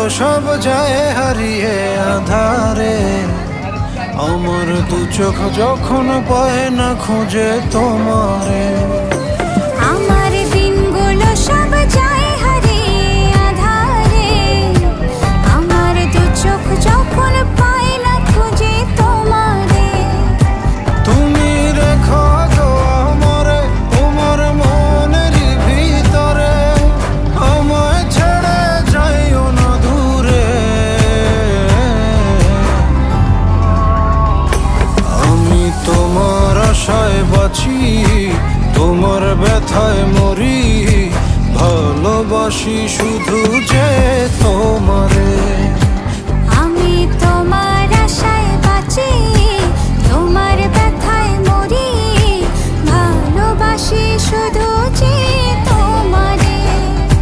সব যায় হারিয়ে আধারে। আমার দু চোখ যখন পায় না খুঁজে তোমারে। আমার দিনগুলো সব যায় হারিয়ে আঁধারে। আমার দু চোখ যখন পায় না খুঁজে তোমারে। তুমি রেখো গো আমারে তোমার মনের ভিতরে, আমায় ছেড়ে যাইও না দূরে। আমি তোমার আশায় বাঁচি, তোমার ব্যথায় মরি, ভালোবাসি শুধু যে তোমারে।